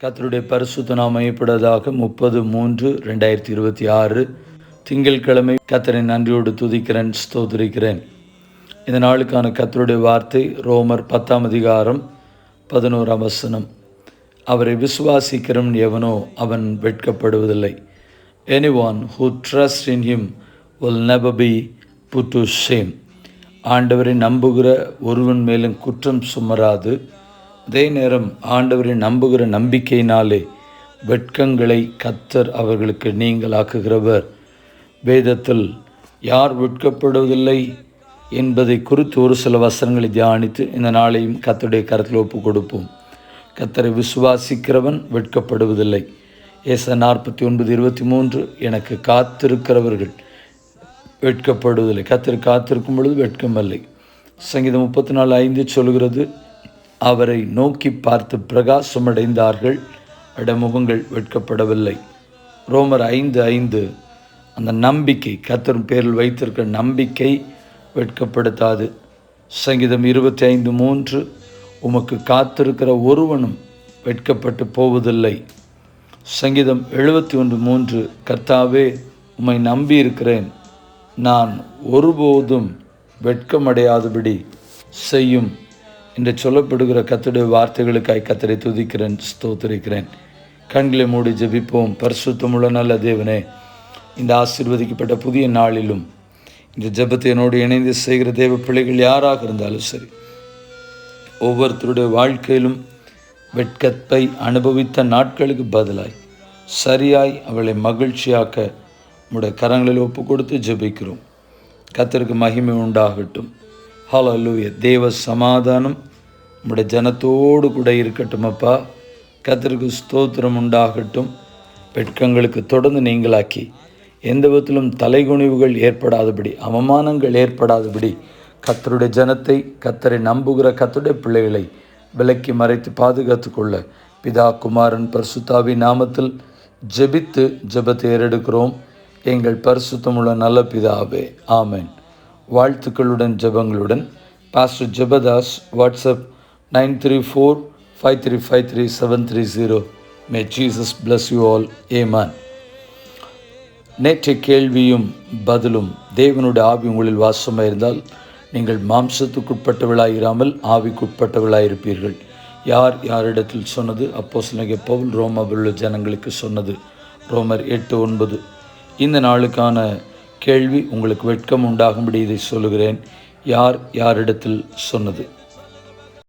கர்த்தருடைய பரிசுத்த நாமம் மையப்படுவதாக. 30/3/2026 திங்கட்கிழமை கர்த்தரை நன்றியோடு துதிக்கிறேன், ஸ்தோத்திரிக்கிறேன். இந்த நாளுக்கான கர்த்தருடைய வார்த்தை ரோமர் 10:11. அவரை விசுவாசிக்கிறவன் எவனோ அவன் வெட்கப்படுவதில்லை. Anyone who trusts in him will never be put to shame. ஆண்டவரை நம்புகிற ஒருவன் மேலும் குற்றம் சுமராது. அதே நேரம் ஆண்டவரை நம்புகிற நம்பிக்கையினாலே வெட்கங்களை கர்த்தர் அவர்களுக்கு நீங்களாக்குகிறவர். வேதத்தில் யார் வெட்கப்படுவதில்லை என்பதை குறித்து ஒரு சில வசனங்களை தியானித்து இந்த நாளையும் கர்த்தருடைய கரத்தில் ஒப்பு கொடுப்போம். கர்த்தரை விசுவாசிக்கிறவன் வெட்கப்படுவதில்லை. ஏசாயா 49:23 எனக்கு காத்திருக்கிறவர்கள் வெட்கப்படுவதில்லை. கர்த்தர் காத்திருக்கும் பொழுது வெட்கமில்லை. சங்கீதம் 34:5 சொல்கிறது, அவரை நோக்கி பார்த்து பிரகாசமடைந்தார்கள், இடமுகங்கள் வெட்கப்படவில்லை. ரோமர் 5:5 அந்த நம்பிக்கை, கர்த்தர் பேரில் வைத்திருக்கிற நம்பிக்கை வெட்கப்படுத்தாது. சங்கீதம் 25:3 உமக்கு காத்திருக்கிற ஒருவனும் வெட்கப்பட்டு போவதில்லை. சங்கீதம் 71:3 கர்த்தாவே உம்மை நம்பியிருக்கிறேன், நான் ஒருபோதும் வெட்கமடையாதபடி செய்யும் என்று சொல்லப்படுகிற கர்த்தருடைய வார்த்தைகளுக்காய் கர்த்தரை துதிக்கிறேன், ஸ்தோத்திரிக்கிறேன். கண்களை மூடி ஜெபிப்போம். பரிசுத்தமுள்ள நல்ல தேவனே, இந்த ஆசீர்வதிக்கப்பட்ட புதிய நாளிலும் இந்த ஜெபத்தை என்னோடு இணைந்து செய்கிற தேவ பிள்ளைகள் யாராக இருந்தாலும் சரி, ஒவ்வொருத்தருடைய வாழ்க்கையிலும் வெட்கத்தை அனுபவித்த நாட்களுக்கு பதிலாய் சரியாய் அவளை மகிழ்ச்சியாக்க உம்முடைய கரங்களில் ஒப்பு கொடுத்து ஜெபிக்கிறோம். கர்த்தருக்கு மகிமை உண்டாகட்டும். ஹல்லேலூயா. தேவ சமாதானம் உம்முடைய ஜனத்தோடு கூட இருக்கட்டும் அப்பா. கர்த்தருக்கு ஸ்தோத்திரம் உண்டாகட்டும். வெட்கங்களுக்கு தொடர்ந்து நீங்களாக்கி எந்த விதத்திலும் தலைகுனிவுகள் ஏற்படாதபடி, அவமானங்கள் ஏற்படாதபடி கர்த்தருடைய ஜனத்தை, கர்த்தரை நம்புகிற கர்த்தருடைய பிள்ளைகளை விலக்கி மறைத்து பாதுகாத்து கொள்ள பிதா குமாரன் பரிசுத்தாவின் நாமத்தில் ஜெபித்து ஜெபத்தை ஏறெடுக்கிறோம். எங்கள் பரிசுத்தமுள்ள நல்ல பிதாவே, ஆமென். வாழ்த்துக்களுடன் ஜெபங்களுடன் pastor Jebadas. WhatsApp 93453533730. May Jesus bless you all. ஏமேன். நேற்றைய கேள்வியும் பதிலும், தேவனுடைய ஆவி உங்களில் வாசமாக இருந்தால் நீங்கள் மாம்சத்துக்குட்பட்டவளாயிராமல் ஆவிக்குட்பட்டவளாயிருப்பீர்கள். யார் யாரிடத்தில் சொன்னது? அப்போஸ்தலனாகிய பவுல் ரோமாவில் உள்ள ஜனங்களுக்கு சொன்னது. ரோமர் 8:9. இந்த நாளுக்கான கேள்வி, உங்களுக்கு வெட்கம் உண்டாகும்படி இதை சொல்லுகிறேன். யார் யாரிடத்தில் சொன்னது?